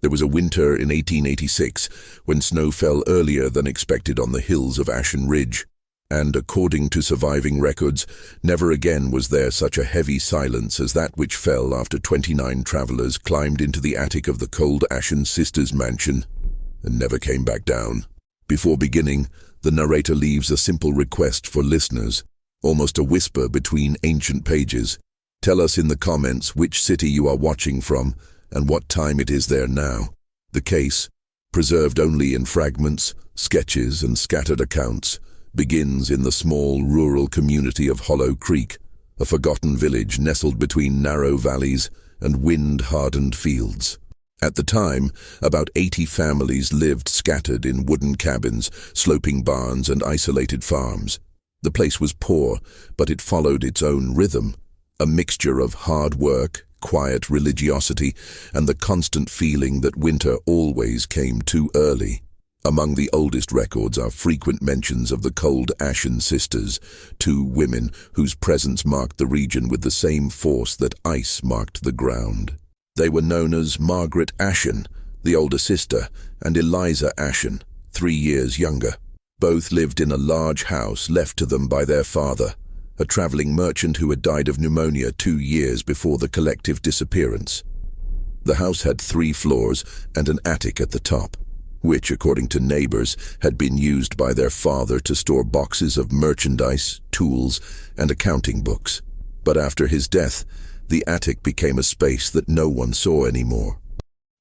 There was a winter in 1886 when snow fell earlier than expected on the hills of Ashen Ridge, and according to surviving records, never again was there such a heavy silence as that which fell after 29 travelers climbed into the attic of the Cold Ashen Sisters mansion and never came back down. Before beginning, the narrator leaves a simple request for listeners, almost a whisper between ancient pages. Tell us in the comments which city you are watching from and what time it is there now. The case, preserved only in fragments, sketches, and scattered accounts, begins in the small rural community of Hollow Creek, a forgotten village nestled between narrow valleys and wind-hardened fields. At the time, about 80 families lived scattered in wooden cabins, sloping barns, and isolated farms. The place was poor, but it followed its own rhythm, a mixture of hard work, quiet religiosity, and the constant feeling that winter always came too early. Among the oldest records are frequent mentions of the Cold Ashen Sisters, 2 women whose presence marked the region with the same force that ice marked the ground. They were known as Margaret Ashen, the older sister, and Eliza Ashen, 3 years younger. Both lived in a large house left to them by their father, a traveling merchant who had died of pneumonia 2 years before the collective disappearance. The house had 3 floors and an attic at the top, which, according to neighbors, had been used by their father to store boxes of merchandise, tools, and accounting books. But after his death, the attic became a space that no one saw anymore.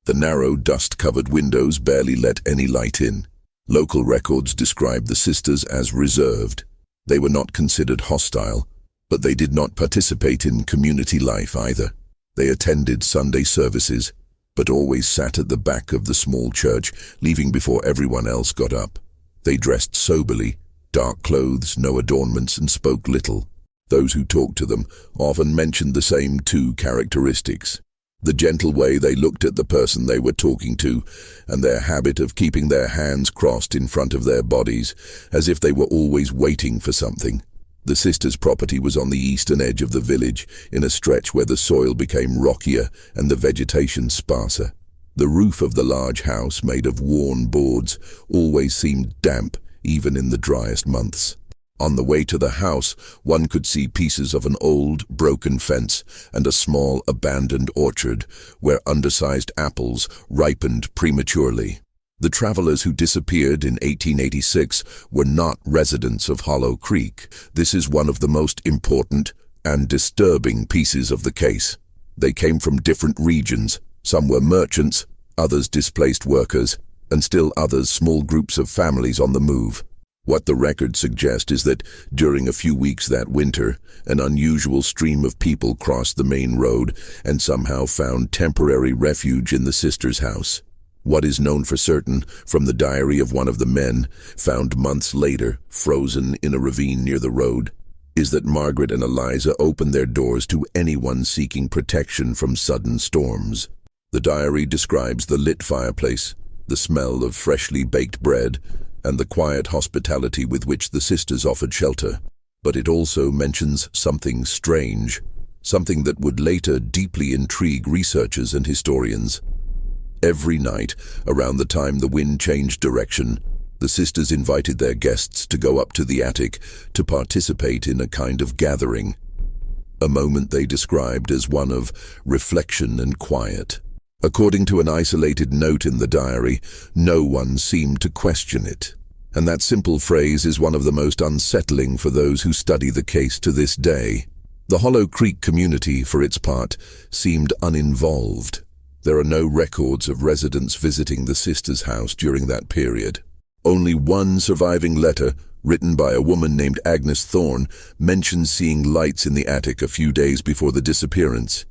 The narrow, dust-covered windows barely let any light in. Local records described the sisters as reserved. They were not considered hostile, but they did not participate in community life either. They attended Sunday services, but always sat at the back of the small church, leaving before everyone else got up. They dressed soberly, dark clothes, no adornments, and spoke little. Those who talked to them often mentioned the same 2 characteristics: the gentle way they looked at the person they were talking to, and their habit of keeping their hands crossed in front of their bodies, as if they were always waiting for something. The sisters' property was on the eastern edge of the village, in a stretch where the soil became rockier and the vegetation sparser. The roof of the large house, made of worn boards, always seemed damp, even in the driest months. On the way to the house, one could see pieces of an old, broken fence and a small, abandoned orchard where undersized apples ripened prematurely. The travelers who disappeared in 1886 were not residents of Hollow Creek. This is one of the most important and disturbing pieces of the case. They came from different regions. Some were merchants, others displaced workers, and still others small groups of families on the move. What the records suggest is that during a few weeks that winter, an unusual stream of people crossed the main road and somehow found temporary refuge in the sisters' house. What is known for certain from the diary of one of the men, found months later, frozen in a ravine near the road, is that Margaret and Eliza opened their doors to anyone seeking protection from sudden storms. The diary describes the lit fireplace, the smell of freshly baked bread, and the quiet hospitality with which the sisters offered shelter. But it also mentions something strange, something that would later deeply intrigue researchers and historians. Every night, around the time the wind changed direction, the sisters invited their guests to go up to the attic to participate in a kind of gathering, a moment they described as one of reflection and quiet. According to an isolated note in the diary, no one seemed to question it. And that simple phrase is one of the most unsettling for those who study the case to this day. The Hollow Creek community, for its part, seemed uninvolved. There are no records of residents visiting the sisters' house during that period. Only one surviving letter, written by a woman named Agnes Thorne, mentions seeing lights in the attic a few days before the disappearance.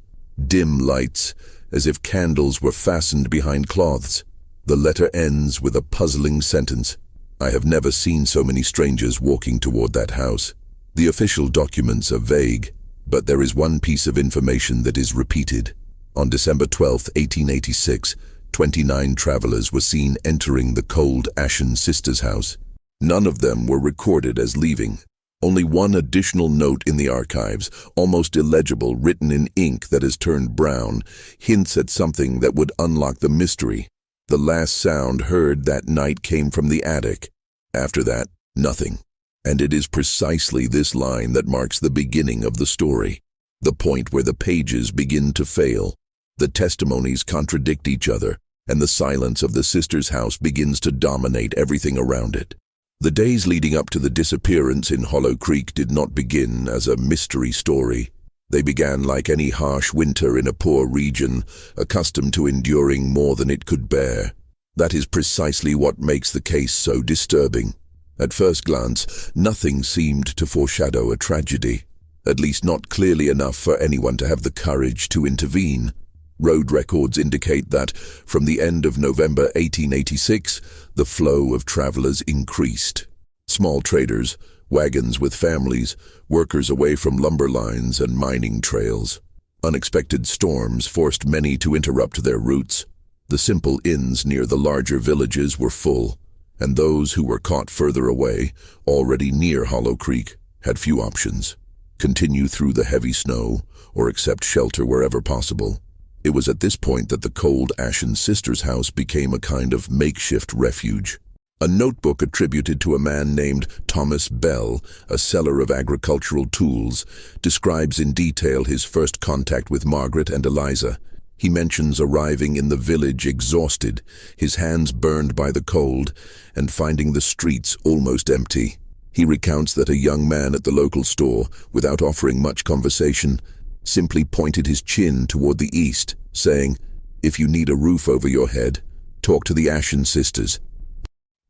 Dim lights, as if candles were fastened behind cloths. The letter ends with a puzzling sentence: "I have never seen so many strangers walking toward that house." The official documents are vague, but there is one piece of information that is repeated. On December 12, 1886, 29 travelers were seen entering the Cold Ashen Sisters' house. None of them were recorded as leaving. Only one additional note in the archives, almost illegible, written in ink that has turned brown, hints at something that would unlock the mystery. The last sound heard that night came from the attic. After that, nothing. And it is precisely this line that marks the beginning of the story, the point where the pages begin to fail. The testimonies contradict each other, and the silence of the sisters' house begins to dominate everything around it. The days leading up to the disappearance in Hollow Creek did not begin as a mystery story. They began like any harsh winter in a poor region, accustomed to enduring more than it could bear. That is precisely what makes the case so disturbing. At first glance, nothing seemed to foreshadow a tragedy, at least not clearly enough for anyone to have the courage to intervene. Road records indicate that, from the end of November 1886, the flow of travelers increased. Small traders, wagons with families, workers away from lumber lines and mining trails. Unexpected storms forced many to interrupt their routes. The simple inns near the larger villages were full, and those who were caught further away, already near Hollow Creek, had few options. Continue through the heavy snow, or accept shelter wherever possible. It was at this point that the Cold Ashen Sisters' house became a kind of makeshift refuge. A notebook attributed to a man named Thomas Bell, a seller of agricultural tools, describes in detail his first contact with Margaret and Eliza. He mentions arriving in the village exhausted, his hands burned by the cold, and finding the streets almost empty. He recounts that a young man at the local store, without offering much conversation, simply pointed his chin toward the east, saying, "If you need a roof over your head, talk to the Ashen Sisters."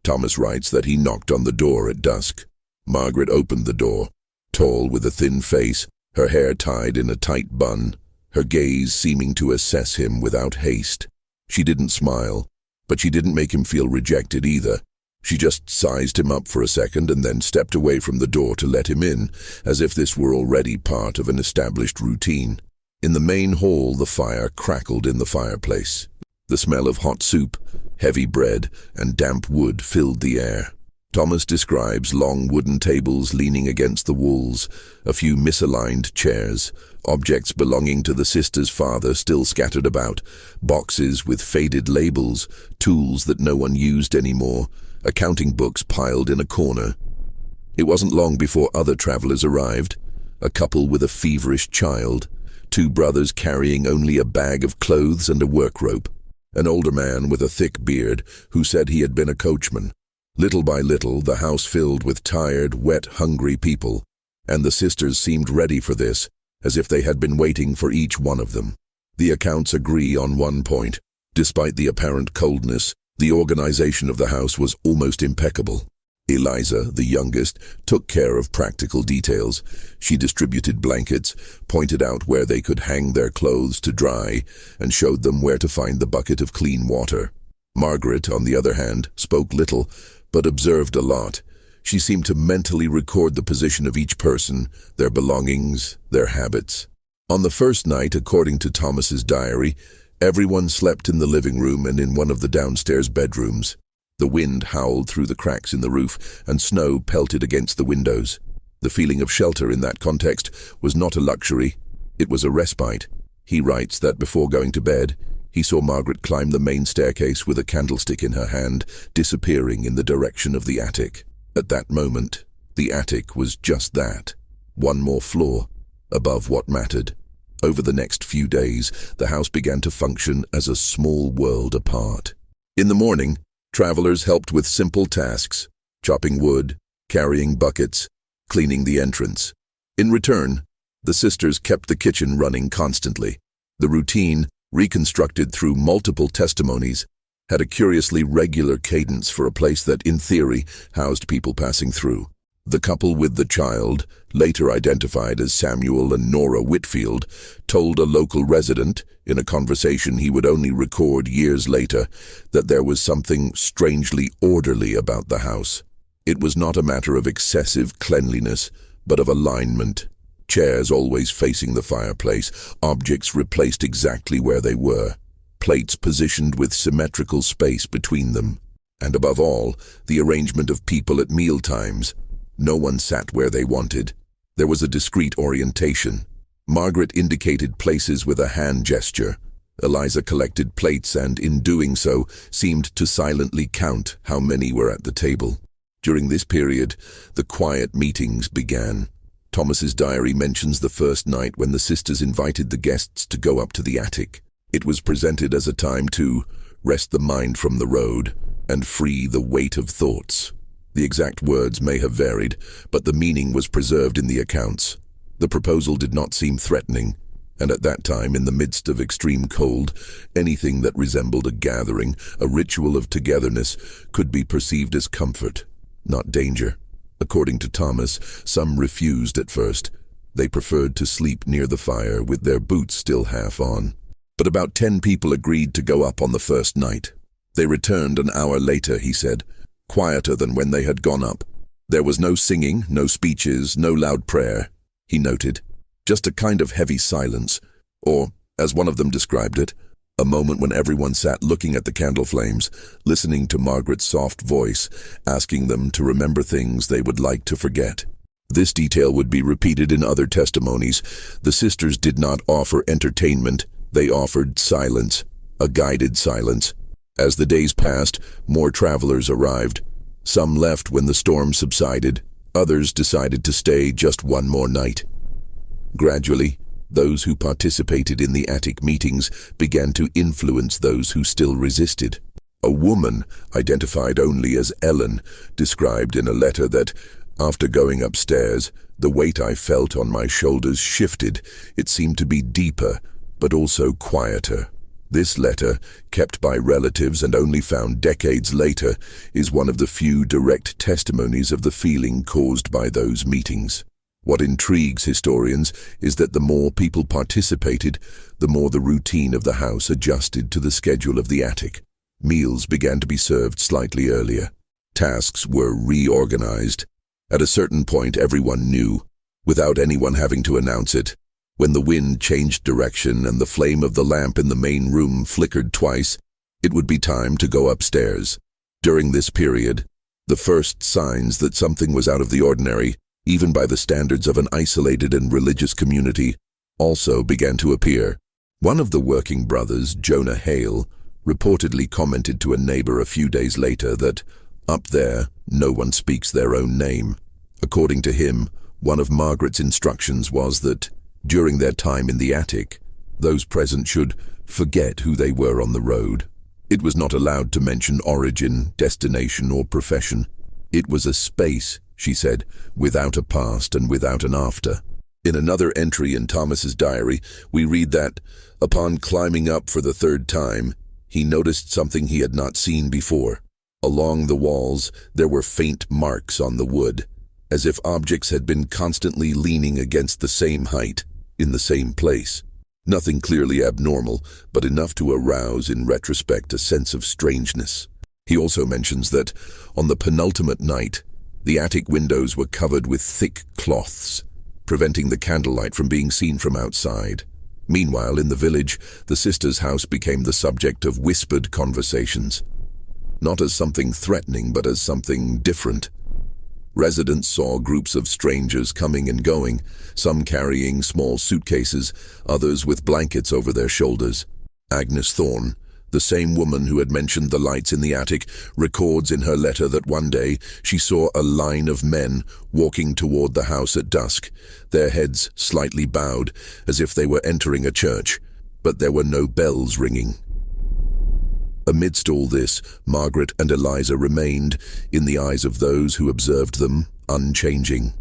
Thomas writes that he knocked on the door at dusk. Margaret opened the door, tall with a thin face, her hair tied in a tight bun, her gaze seeming to assess him without haste. She didn't smile, but she didn't make him feel rejected either. She just sized him up for a second and then stepped away from the door to let him in, as if this were already part of an established routine. In the main hall, the fire crackled in the fireplace. The smell of hot soup, heavy bread, and damp wood filled the air. Thomas describes long wooden tables leaning against the walls, a few misaligned chairs, objects belonging to the sisters' father still scattered about, boxes with faded labels, tools that no one used anymore, accounting books piled in a corner. It wasn't long before other travelers arrived, a couple with a feverish child, two brothers carrying only a bag of clothes and a work rope, an older man with a thick beard who said he had been a coachman. Little by little, the house filled with tired, wet, hungry people, and the sisters seemed ready for this, as if they had been waiting for each one of them. The accounts agree on one point. Despite the apparent coldness, the organization of the house was almost impeccable. Eliza, the youngest, took care of practical details. She distributed blankets, pointed out where they could hang their clothes to dry, and showed them where to find the bucket of clean water. Margaret, on the other hand, spoke little, but observed a lot. She seemed to mentally record the position of each person, their belongings, their habits. On the first night, according to Thomas's diary, everyone slept in the living room and in one of the downstairs bedrooms. The wind howled through the cracks in the roof, and snow pelted against the windows. The feeling of shelter in that context was not a luxury, it was a respite. He writes that before going to bed, he saw Margaret climb the main staircase with a candlestick in her hand, disappearing in the direction of the attic. At that moment, the attic was just that, one more floor, above what mattered. Over the next few days, the house began to function as a small world apart. In the morning, travelers helped with simple tasks, chopping wood, carrying buckets, cleaning the entrance. In return, the sisters kept the kitchen running constantly. The routine, reconstructed through multiple testimonies, had a curiously regular cadence for a place that, in theory, housed people passing through. The couple with the child, later identified as Samuel and Nora Whitfield, told a local resident, in a conversation he would only record years later, that there was something strangely orderly about the house. It was not a matter of excessive cleanliness, but of alignment. Chairs always facing the fireplace, objects replaced exactly where they were, plates positioned with symmetrical space between them, and above all, the arrangement of people at mealtimes. No one sat where they wanted. There was a discreet orientation. Margaret indicated places with a hand gesture. Eliza collected plates and, in doing so, seemed to silently count how many were at the table. During this period, the quiet meetings began. Thomas's diary mentions the first night when the sisters invited the guests to go up to the attic. It was presented as a time to rest the mind from the road and free the weight of thoughts. The exact words may have varied, but the meaning was preserved in the accounts. The proposal did not seem threatening, and at that time, in the midst of extreme cold, anything that resembled a gathering, a ritual of togetherness, could be perceived as comfort, not danger. According to Thomas, some refused at first. They preferred to sleep near the fire with their boots still half on. But about 10 people agreed to go up on the first night. They returned an hour later, he said, quieter than when they had gone up. There was no singing, no speeches, no loud prayer, he noted. Just a kind of heavy silence, or, as one of them described it, a moment when everyone sat looking at the candle flames, listening to Margaret's soft voice, asking them to remember things they would like to forget. This detail would be repeated in other testimonies. The sisters did not offer entertainment, they offered silence, a guided silence. As the days passed, more travelers arrived. Some left when the storm subsided. Others decided to stay just one more night. Gradually, those who participated in the attic meetings began to influence those who still resisted. A woman, identified only as Ellen, described in a letter that, after going upstairs, the weight I felt on my shoulders shifted. It seemed to be deeper, but also quieter. This letter, kept by relatives and only found decades later, is one of the few direct testimonies of the feeling caused by those meetings. What intrigues historians is that the more people participated, the more the routine of the house adjusted to the schedule of the attic. Meals began to be served slightly earlier. Tasks were reorganized. At a certain point, everyone knew, without anyone having to announce it. When the wind changed direction and the flame of the lamp in the main room flickered twice, it would be time to go upstairs. During this period, the first signs that something was out of the ordinary, even by the standards of an isolated and religious community, also began to appear. One of the working brothers, Jonah Hale, reportedly commented to a neighbor a few days later that, up there, no one speaks their own name. According to him, one of Margaret's instructions was that, during their time in the attic, those present should forget who they were on the road. It was not allowed to mention origin, destination, or profession. It was a space, she said, without a past and without an after. In another entry in Thomas's diary, we read that, upon climbing up for the third time, he noticed something he had not seen before. Along the walls, there were faint marks on the wood, as if objects had been constantly leaning against the same height, in the same place. Nothing clearly abnormal, but enough to arouse in retrospect a sense of strangeness. He also mentions that, on the penultimate night, the attic windows were covered with thick cloths, preventing the candlelight from being seen from outside. Meanwhile, in the village, the sisters' house became the subject of whispered conversations, not as something threatening, but as something different. Residents saw groups of strangers coming and going, some carrying small suitcases, others with blankets over their shoulders. Agnes Thorne, the same woman who had mentioned the lights in the attic, records in her letter that one day she saw a line of men walking toward the house at dusk, their heads slightly bowed, as if they were entering a church, but there were no bells ringing. Amidst all this, Margaret and Eliza remained, in the eyes of those who observed them, unchanging.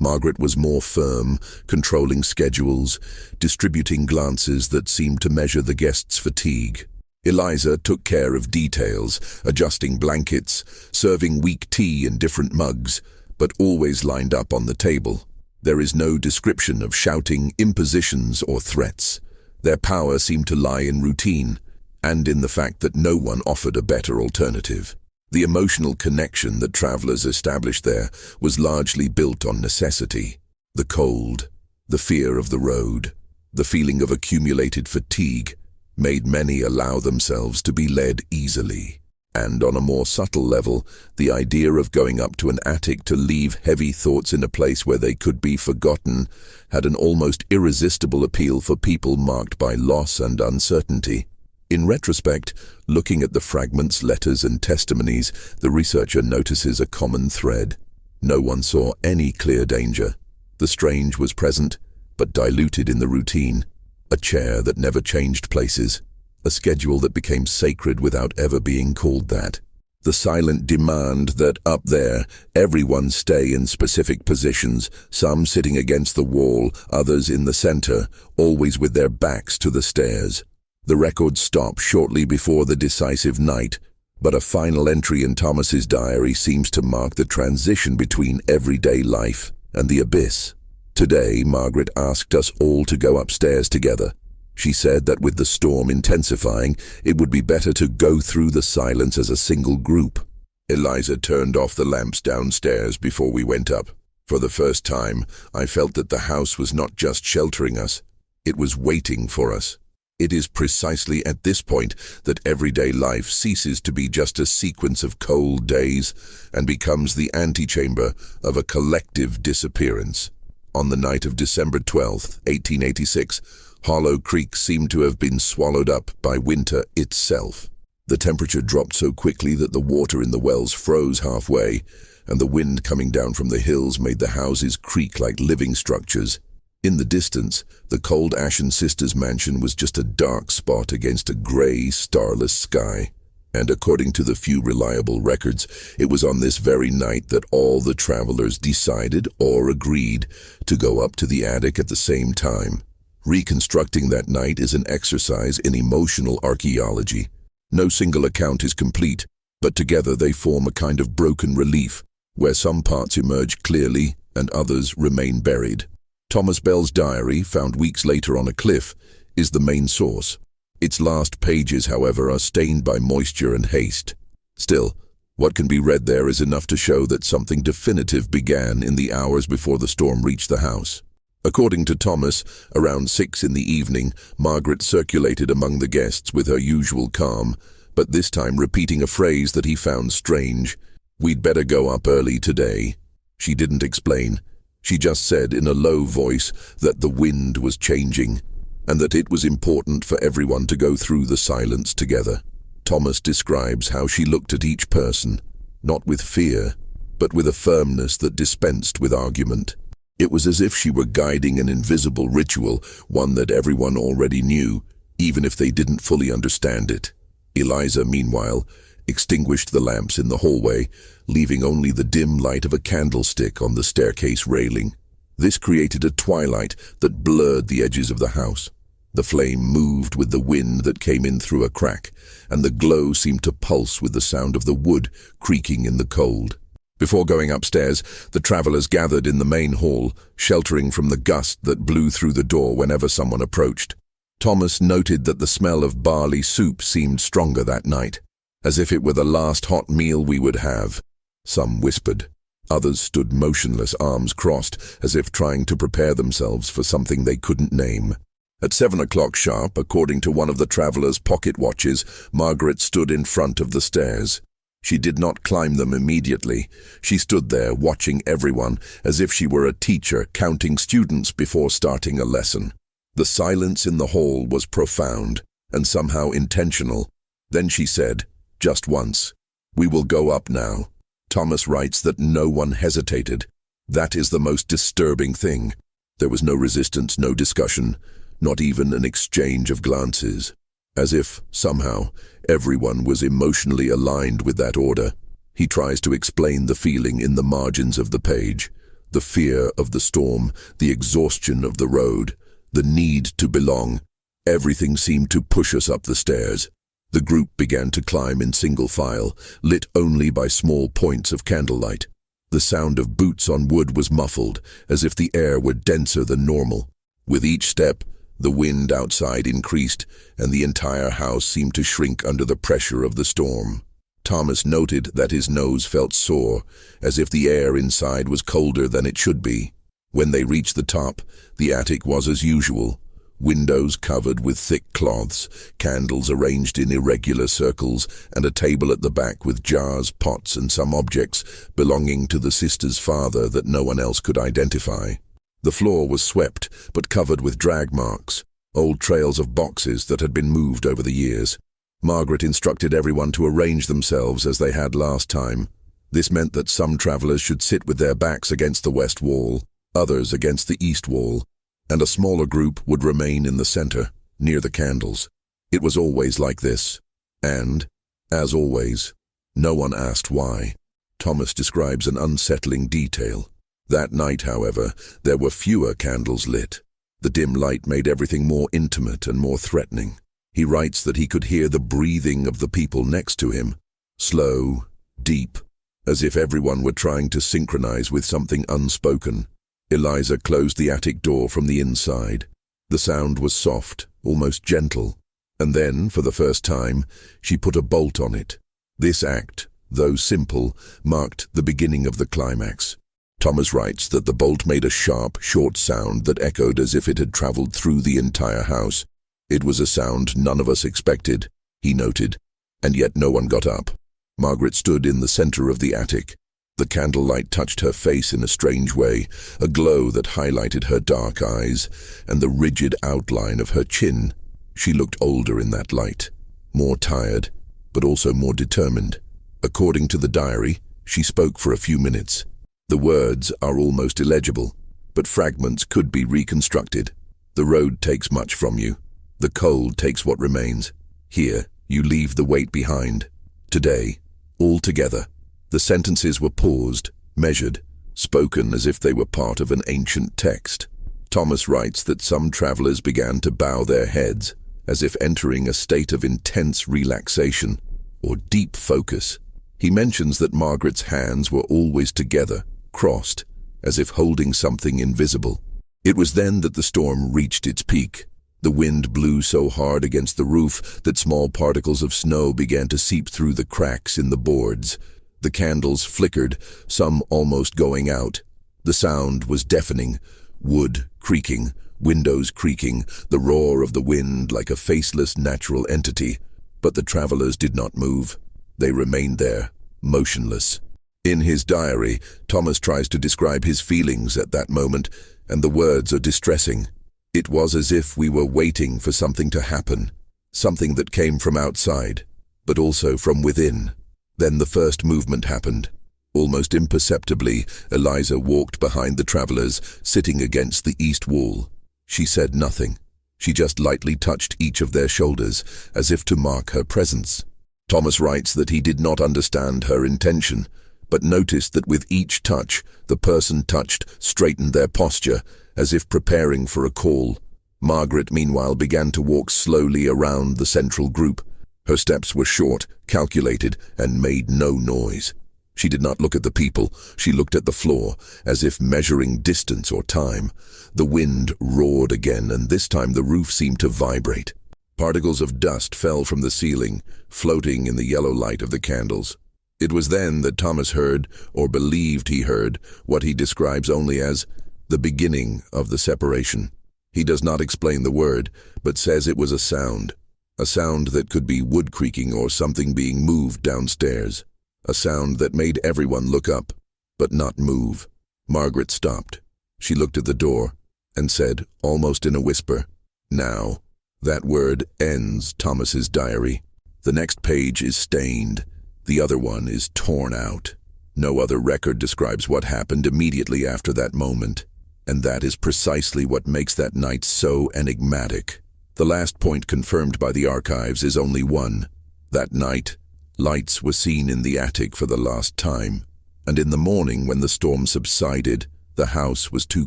Margaret was more firm, controlling schedules, distributing glances that seemed to measure the guests' fatigue. Eliza took care of details, adjusting blankets, serving weak tea in different mugs, but always lined up on the table. There is no description of shouting, impositions, or threats. Their power seemed to lie in routine, and in the fact that no one offered a better alternative. The emotional connection that travelers established there was largely built on necessity. The cold, the fear of the road, the feeling of accumulated fatigue made many allow themselves to be led easily. And on a more subtle level, the idea of going up to an attic to leave heavy thoughts in a place where they could be forgotten had an almost irresistible appeal for people marked by loss and uncertainty. In retrospect, looking at the fragments, letters, and testimonies, the researcher notices a common thread. No one saw any clear danger. The strange was present, but diluted in the routine. A chair that never changed places. A schedule that became sacred without ever being called that. The silent demand that up there, everyone stay in specific positions, some sitting against the wall, others in the center, always with their backs to the stairs. The records stop shortly before the decisive night, but a final entry in Thomas's diary seems to mark the transition between everyday life and the abyss. Today, Margaret asked us all to go upstairs together. She said that with the storm intensifying, it would be better to go through the silence as a single group. Eliza turned off the lamps downstairs before we went up. For the first time, I felt that the house was not just sheltering us, it was waiting for us. It is precisely at this point that everyday life ceases to be just a sequence of cold days and becomes the antechamber of a collective disappearance. On the night of December 12, 1886, Hollow Creek seemed to have been swallowed up by winter itself. The temperature dropped so quickly that the water in the wells froze halfway, and the wind coming down from the hills made the houses creak like living structures. In the distance, the Cold Ashen Sisters mansion was just a dark spot against a gray, starless sky. And according to the few reliable records, it was on this very night that all the travelers decided or agreed to go up to the attic at the same time. Reconstructing that night is an exercise in emotional archaeology. No single account is complete, but together they form a kind of broken relief, where some parts emerge clearly and others remain buried. Thomas Bell's diary, found weeks later on a cliff, is the main source. Its last pages, however, are stained by moisture and haste. Still, what can be read there is enough to show that something definitive began in the hours before the storm reached the house. According to Thomas, around 6 in the evening, Margaret circulated among the guests with her usual calm, but this time repeating a phrase that he found strange. "We'd better go up early today." She didn't explain. She just said in a low voice that the wind was changing, and that it was important for everyone to go through the silence together. Thomas describes how she looked at each person, not with fear, but with a firmness that dispensed with argument. It was as if she were guiding an invisible ritual, one that everyone already knew, even if they didn't fully understand it. Eliza, meanwhile, extinguished the lamps in the hallway, leaving only the dim light of a candlestick on the staircase railing. This created a twilight that blurred the edges of the house. The flame moved with the wind that came in through a crack, and the glow seemed to pulse with the sound of the wood creaking in the cold. Before going upstairs, the travelers gathered in the main hall, sheltering from the gust that blew through the door whenever someone approached. Thomas noted that the smell of barley soup seemed stronger that night, as if it were the last hot meal we would have. Some whispered. Others stood motionless, arms crossed, as if trying to prepare themselves for something they couldn't name. At 7 o'clock sharp, according to one of the travelers' pocket watches, Margaret stood in front of the stairs. She did not climb them immediately. She stood there, watching everyone, as if she were a teacher counting students before starting a lesson. The silence in the hall was profound, and somehow intentional. Then she said, just once, "We will go up now." Thomas writes that no one hesitated. That is the most disturbing thing. There was no resistance, no discussion, not even an exchange of glances. As if, somehow, everyone was emotionally aligned with that order. He tries to explain the feeling in the margins of the page. The fear of the storm, the exhaustion of the road, the need to belong. Everything seemed to push us up the stairs. The group began to climb in single file, lit only by small points of candlelight. The sound of boots on wood was muffled, as if the air were denser than normal. With each step, the wind outside increased, and the entire house seemed to shrink under the pressure of the storm. Thomas noted that his nose felt sore, as if the air inside was colder than it should be. When they reached the top, the attic was as usual. windows covered with thick cloths, candles arranged in irregular circles, and a table at the back with jars, pots, and some objects belonging to the sister's father that no one else could identify. The floor was swept, but covered with drag marks, old trails of boxes that had been moved over the years. Margaret instructed everyone to arrange themselves as they had last time. This meant that some travelers should sit with their backs against the west wall, others against the east wall, and a smaller group would remain in the center, near the candles. It was always like this. And, as always, no one asked why. Thomas describes an unsettling detail. That night, however, there were fewer candles lit. The dim light made everything more intimate and more threatening. He writes that he could hear the breathing of the people next to him, slow, deep, as if everyone were trying to synchronize with something unspoken. Eliza closed the attic door from the inside. The sound was soft, almost gentle, and then, for the first time, she put a bolt on it. This act, though simple, marked the beginning of the climax. Thomas writes that the bolt made a sharp, short sound that echoed as if it had traveled through the entire house. It was a sound none of us expected, he noted, and yet no one got up. Margaret stood in the center of the attic. The candlelight touched her face in a strange way, a glow that highlighted her dark eyes and the rigid outline of her chin. She looked older in that light, more tired, but also more determined. According to the diary, she spoke for a few minutes. The words are almost illegible, but fragments could be reconstructed. The road takes much from you. The cold takes what remains. Here, you leave the weight behind. Today, all together. The sentences were paused, measured, spoken as if they were part of an ancient text. Thomas writes that some travelers began to bow their heads, as if entering a state of intense relaxation or deep focus. He mentions that Margaret's hands were always together, crossed, as if holding something invisible. It was then that the storm reached its peak. The wind blew so hard against the roof that small particles of snow began to seep through the cracks in the boards. The candles flickered, some almost going out. The sound was deafening, wood creaking, windows creaking, the roar of the wind like a faceless natural entity. But the travelers did not move. They remained there, motionless. In his diary, Thomas tries to describe his feelings at that moment, and the words are distressing. It was as if we were waiting for something to happen, something that came from outside, but also from within. Then the first movement happened. Almost imperceptibly, Eliza walked behind the travelers, sitting against the east wall. She said nothing. She just lightly touched each of their shoulders, as if to mark her presence. Thomas writes that he did not understand her intention, but noticed that with each touch, the person touched straightened their posture, as if preparing for a call. Margaret, meanwhile, began to walk slowly around the central group. Her steps were short, calculated, and made no noise. She did not look at the people, she looked at the floor, as if measuring distance or time. The wind roared again, and this time the roof seemed to vibrate. Particles of dust fell from the ceiling, floating in the yellow light of the candles. It was then that Thomas heard, or believed he heard, what he describes only as the beginning of the separation. He does not explain the word, but says it was a sound that could be wood creaking or something being moved downstairs, a sound that made everyone look up, but not move. Margaret stopped. She looked at the door and said, almost in a whisper, "Now." That word ends Thomas's diary. The next page is stained. The other one is torn out. No other record describes what happened immediately after that moment, and that is precisely what makes that night so enigmatic. The last point confirmed by the archives is only one. That night, lights were seen in the attic for the last time, and in the morning when the storm subsided, the house was too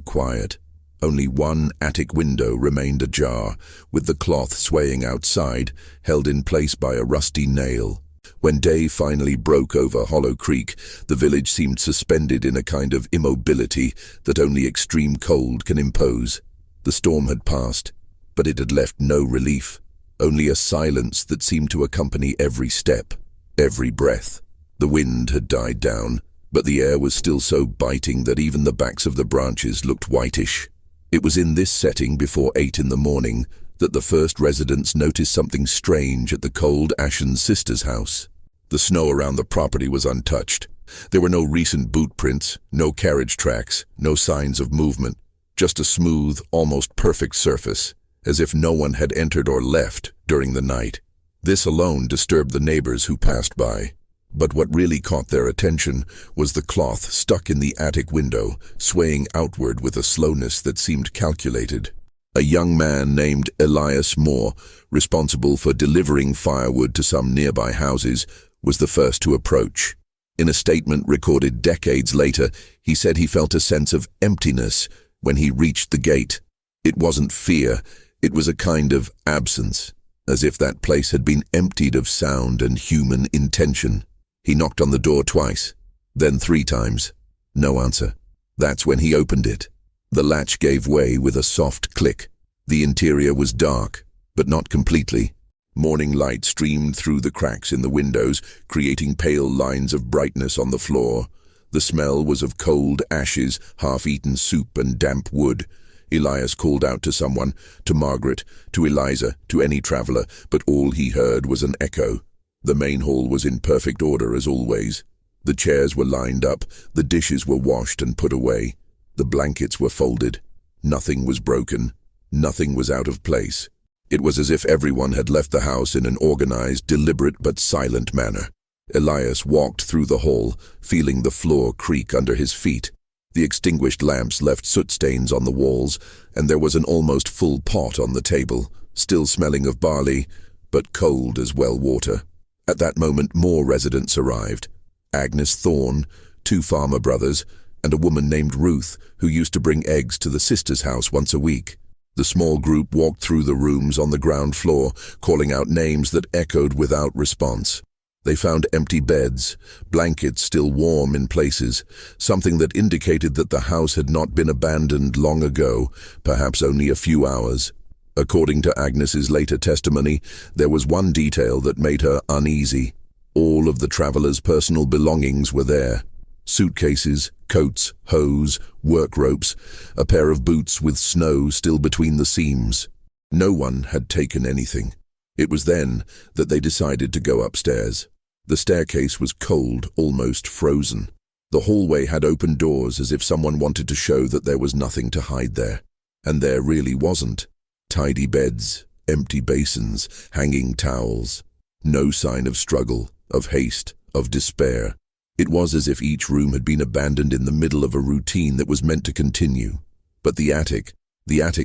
quiet. Only one attic window remained ajar, with the cloth swaying outside, held in place by a rusty nail. When day finally broke over Hollow Creek, the village seemed suspended in a kind of immobility that only extreme cold can impose. The storm had passed, but it had left no relief, only a silence that seemed to accompany every step, every breath. The wind had died down, but the air was still so biting that even the backs of the branches looked whitish. It was in this setting before 8 in the morning that the first residents noticed something strange at the Cold Ashen Sisters' house. The snow around the property was untouched. There were no recent boot prints, no carriage tracks, no signs of movement, just a smooth, almost perfect surface, as if no one had entered or left during the night. This alone disturbed the neighbors who passed by. But what really caught their attention was the cloth stuck in the attic window, swaying outward with a slowness that seemed calculated. A young man named Elias Moore, responsible for delivering firewood to some nearby houses, was the first to approach. In a statement recorded decades later, he said he felt a sense of emptiness when he reached the gate. It wasn't fear, it was a kind of absence, as if that place had been emptied of sound and human intention. He knocked on the door twice, then 3 times. No answer. That's when he opened it. The latch gave way with a soft click. The interior was dark, but not completely. Morning light streamed through the cracks in the windows, creating pale lines of brightness on the floor. The smell was of cold ashes, half-eaten soup and damp wood. Elias called out to someone, to Margaret, to Eliza, to any traveler, but all he heard was an echo. The main hall was in perfect order as always. The chairs were lined up, the dishes were washed and put away. The blankets were folded. Nothing was broken. Nothing was out of place. It was as if everyone had left the house in an organized, deliberate but silent manner. Elias walked through the hall, feeling the floor creak under his feet. The extinguished lamps left soot stains on the walls, and there was an almost full pot on the table, still smelling of barley, but cold as well water. At that moment more residents arrived. Agnes Thorne, 2 farmer brothers, and a woman named Ruth, who used to bring eggs to the sisters' house once a week. The small group walked through the rooms on the ground floor, calling out names that echoed without response. They found empty beds, blankets still warm in places, something that indicated that the house had not been abandoned long ago, perhaps only a few hours. According to Agnes's later testimony, there was one detail that made her uneasy. All of the travelers' personal belongings were there. Suitcases, coats, hose, work ropes, a pair of boots with snow still between the seams. No one had taken anything. It was then that they decided to go upstairs. The staircase was cold, almost frozen. The hallway had open doors as if someone wanted to show that there was nothing to hide there. And there really wasn't. Tidy beds, empty basins, hanging towels. No sign of struggle, of haste, of despair. It was as if each room had been abandoned in the middle of a routine that was meant to continue. But the attic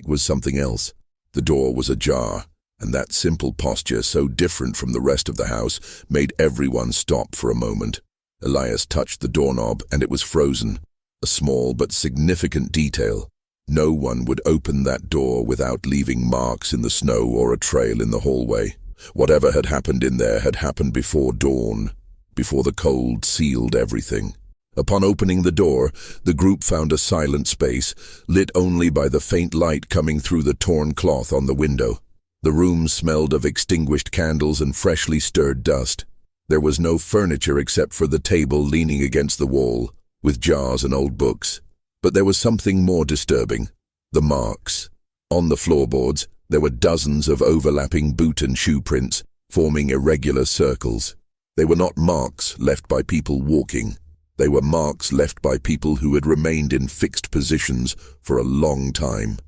was something else. The door was ajar, and that simple posture, so different from the rest of the house, made everyone stop for a moment. Elias touched the doorknob, and it was frozen. A small but significant detail. No one would open that door without leaving marks in the snow or a trail in the hallway. Whatever had happened in there had happened before dawn, before the cold sealed everything. Upon opening the door, the group found a silent space, lit only by the faint light coming through the torn cloth on the window. The room smelled of extinguished candles and freshly stirred dust. There was no furniture except for the table leaning against the wall, with jars and old books. But there was something more disturbing: the marks. On the floorboards, there were dozens of overlapping boot and shoe prints, forming irregular circles. They were not marks left by people walking. They were marks left by people who had remained in fixed positions for a long time.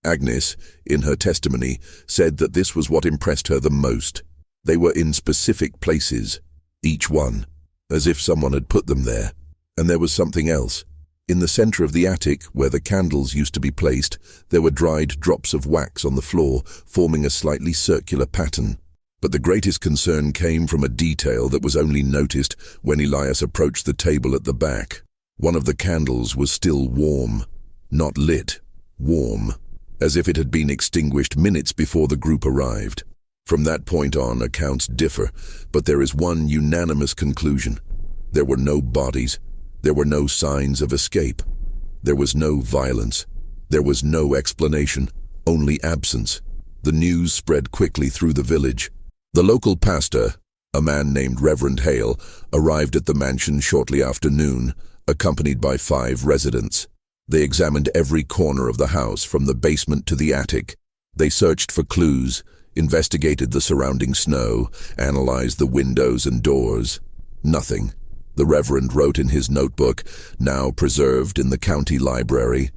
Agnes, in her testimony, said that this was what impressed her the most. They were in specific places, each one, as if someone had put them there. And there was something else. In the center of the attic, where the candles used to be placed, there were dried drops of wax on the floor, forming a slightly circular pattern. But the greatest concern came from a detail that was only noticed when Elias approached the table at the back. One of the candles was still warm. Not lit, warm, as if it had been extinguished minutes before the group arrived. From that point on, accounts differ, but there is one unanimous conclusion. There were no bodies. There were no signs of escape. There was no violence. There was no explanation, only absence. The news spread quickly through the village. The local pastor, a man named Reverend Hale, arrived at the mansion shortly after noon, accompanied by 5 residents. They examined every corner of the house, from the basement to the attic. They searched for clues, investigated the surrounding snow, analyzed the windows and doors. Nothing. The Reverend wrote in his notebook, now preserved in the county library,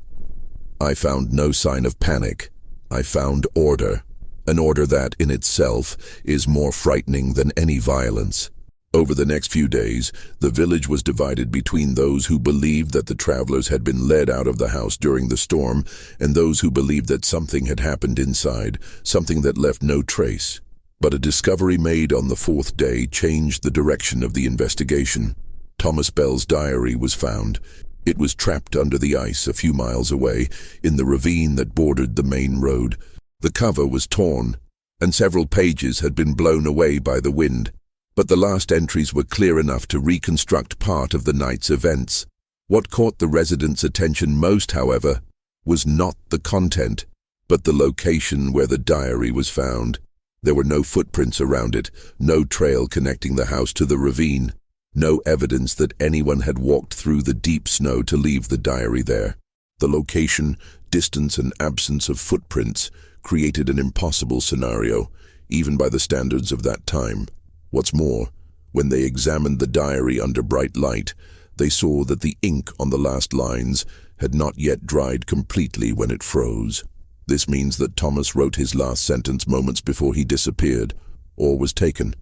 "I found no sign of panic. I found order. An order that, in itself, is more frightening than any violence." Over the next few days, the village was divided between those who believed that the travelers had been led out of the house during the storm and those who believed that something had happened inside, something that left no trace. But a discovery made on the fourth day changed the direction of the investigation. Thomas Bell's diary was found. It was trapped under the ice a few miles away, in the ravine that bordered the main road. The cover was torn, and several pages had been blown away by the wind. But the last entries were clear enough to reconstruct part of the night's events. What caught the residents' attention most, however, was not the content, but the location where the diary was found. There were no footprints around it, no trail connecting the house to the ravine, no evidence that anyone had walked through the deep snow to leave the diary there. The location, distance, and absence of footprints created an impossible scenario, even by the standards of that time. What's more, when they examined the diary under bright light, they saw that the ink on the last lines had not yet dried completely when it froze. This means that Thomas wrote his last sentence moments before he disappeared, or was taken.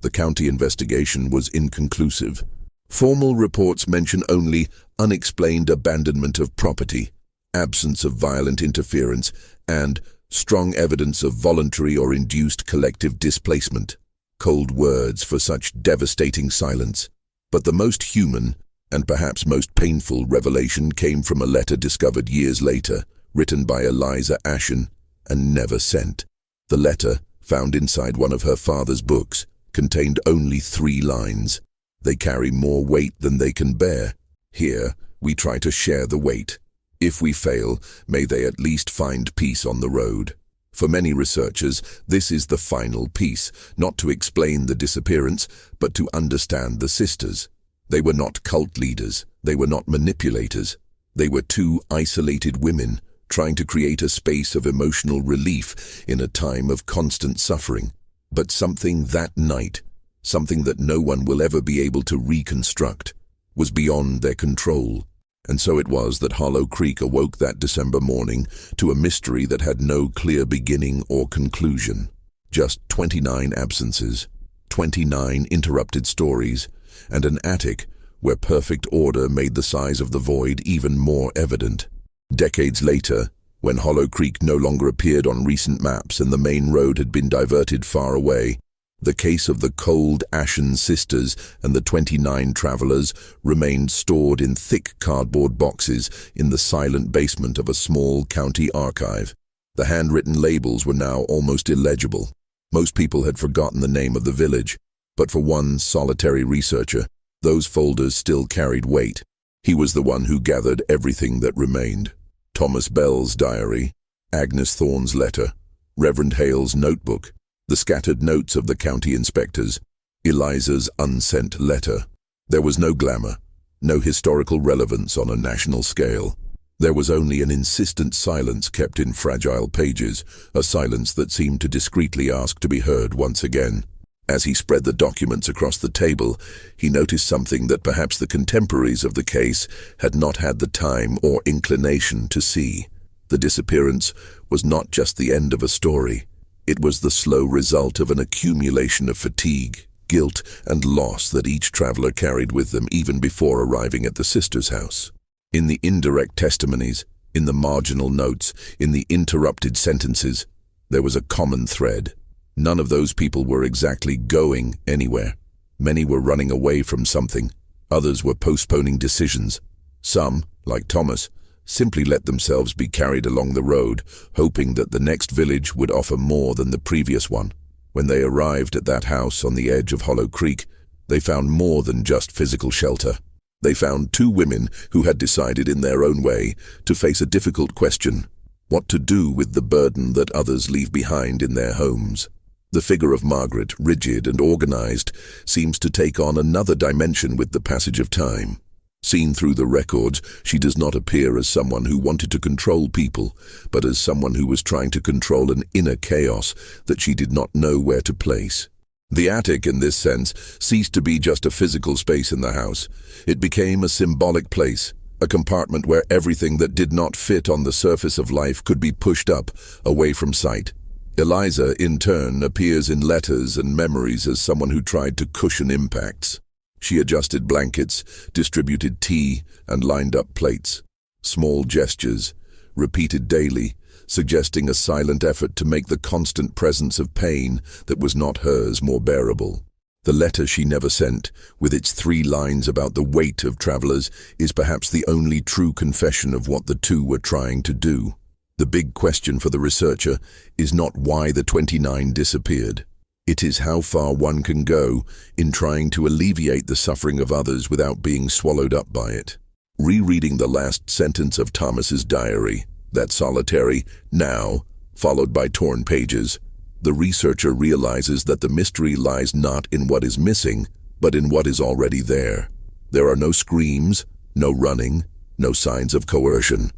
The county investigation was inconclusive. Formal reports mention only unexplained abandonment of property, absence of violent interference, and strong evidence of voluntary or induced collective displacement. Cold words for such devastating silence. But the most human, and perhaps most painful revelation came from a letter discovered years later, written by Eliza Ashen, and never sent. The letter, found inside one of her father's books, contained only 3 lines. They carry more weight than they can bear. Here, we try to share the weight. If we fail, may they at least find peace on the road. For many researchers, this is the final piece, not to explain the disappearance, but to understand the sisters. They were not cult leaders. They were not manipulators. They were 2 isolated women, trying to create a space of emotional relief in a time of constant suffering. But something that night, something that no one will ever be able to reconstruct, was beyond their control. And so it was that Hollow Creek awoke that December morning to a mystery that had no clear beginning or conclusion. Just 29 absences, 29 interrupted stories, and an attic where perfect order made the size of the void even more evident. Decades later, when Hollow Creek no longer appeared on recent maps and the main road had been diverted far away, the case of the Cold Ashen Sisters and the 29 travelers remained stored in thick cardboard boxes in the silent basement of a small county archive. The handwritten labels were now almost illegible. Most people had forgotten the name of the village, but for one solitary researcher, those folders still carried weight. He was the one who gathered everything that remained. Thomas Bell's diary, Agnes Thorne's letter, Reverend Hale's notebook, the scattered notes of the county inspectors, Eliza's unsent letter. There was no glamour, no historical relevance on a national scale. There was only an insistent silence kept in fragile pages, a silence that seemed to discreetly ask to be heard once again. As he spread the documents across the table, he noticed something that perhaps the contemporaries of the case had not had the time or inclination to see. The disappearance was not just the end of a story. It was the slow result of an accumulation of fatigue, guilt, and loss that each traveler carried with them even before arriving at the sisters' house. In the indirect testimonies, in the marginal notes, in the interrupted sentences, there was a common thread. None of those people were exactly going anywhere. Many were running away from something. Others were postponing decisions. Some, like Thomas, simply let themselves be carried along the road, hoping that the next village would offer more than the previous one. When they arrived at that house on the edge of Hollow Creek, they found more than just physical shelter. They found 2 women who had decided in their own way to face a difficult question: what to do with the burden that others leave behind in their homes. The figure of Margaret, rigid and organized, seems to take on another dimension with the passage of time. Seen through the records, she does not appear as someone who wanted to control people, but as someone who was trying to control an inner chaos that she did not know where to place. The attic, in this sense, ceased to be just a physical space in the house. It became a symbolic place, a compartment where everything that did not fit on the surface of life could be pushed up, away from sight. Eliza, in turn, appears in letters and memories as someone who tried to cushion impacts. She adjusted blankets, distributed tea, and lined up plates. Small gestures, repeated daily, suggesting a silent effort to make the constant presence of pain that was not hers more bearable. The letter she never sent, with its 3 lines about the weight of travelers, is perhaps the only true confession of what the two were trying to do. The big question for the researcher is not why the 29 disappeared. It is how far one can go in trying to alleviate the suffering of others without being swallowed up by it. Rereading the last sentence of Thomas's diary, that solitary "now," followed by torn pages, the researcher realizes that the mystery lies not in what is missing, but in what is already there. There are no screams, no running, no signs of coercion.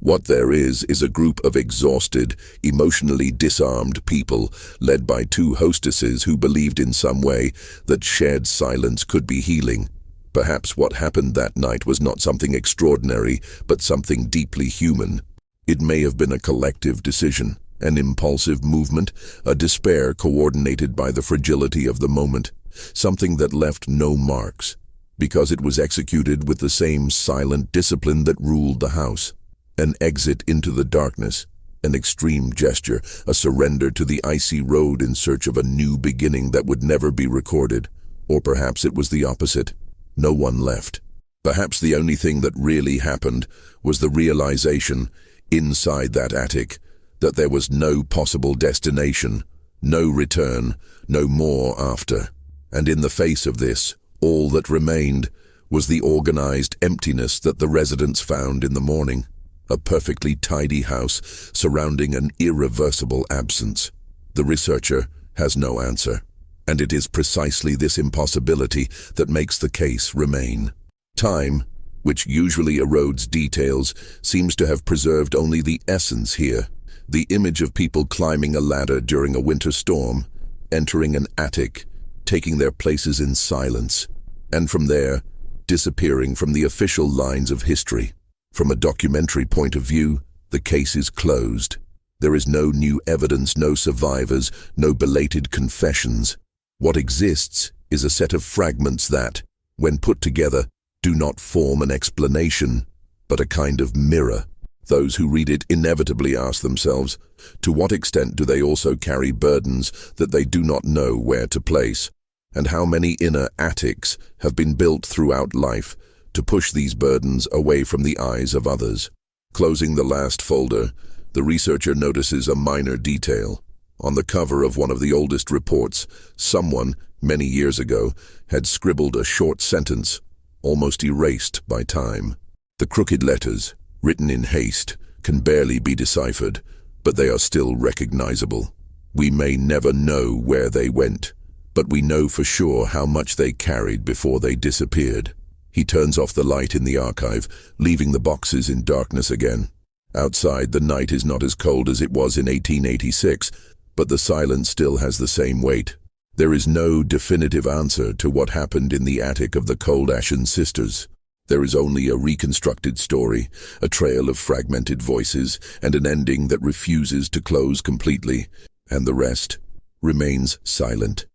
What there is a group of exhausted, emotionally disarmed people led by 2 hostesses who believed in some way that shared silence could be healing. Perhaps what happened that night was not something extraordinary, but something deeply human. It may have been a collective decision, an impulsive movement, a despair coordinated by the fragility of the moment, something that left no marks, because it was executed with the same silent discipline that ruled the house. An exit into the darkness, an extreme gesture, a surrender to the icy road in search of a new beginning that would never be recorded. Or perhaps it was the opposite. No one left. Perhaps the only thing that really happened was the realization, inside that attic, that there was no possible destination, no return, no more after. And in the face of this, all that remained was the organized emptiness that the residents found in the morning. A perfectly tidy house surrounding an irreversible absence. The researcher has no answer, and it is precisely this impossibility that makes the case remain. Time, which usually erodes details, seems to have preserved only the essence here. The image of people climbing a ladder during a winter storm, entering an attic, taking their places in silence, and from there, disappearing from the official lines of history. From a documentary point of view, the case is closed. There is no new evidence, no survivors, no belated confessions. What exists is a set of fragments that, when put together, do not form an explanation, but a kind of mirror. Those who read it inevitably ask themselves, to what extent do they also carry burdens that they do not know where to place? And how many inner attics have been built throughout life to push these burdens away from the eyes of others? Closing the last folder, the researcher notices a minor detail. On the cover of one of the oldest reports, someone, many years ago, had scribbled a short sentence, almost erased by time. The crooked letters, written in haste, can barely be deciphered, but they are still recognizable. We may never know where they went, but we know for sure how much they carried before they disappeared. He turns off the light in the archive, leaving the boxes in darkness again. Outside, the night is not as cold as it was in 1886, but the silence still has the same weight. There is no definitive answer to what happened in the attic of the Cold Ashen Sisters. There is only a reconstructed story, a trail of fragmented voices, and an ending that refuses to close completely, and the rest remains silent.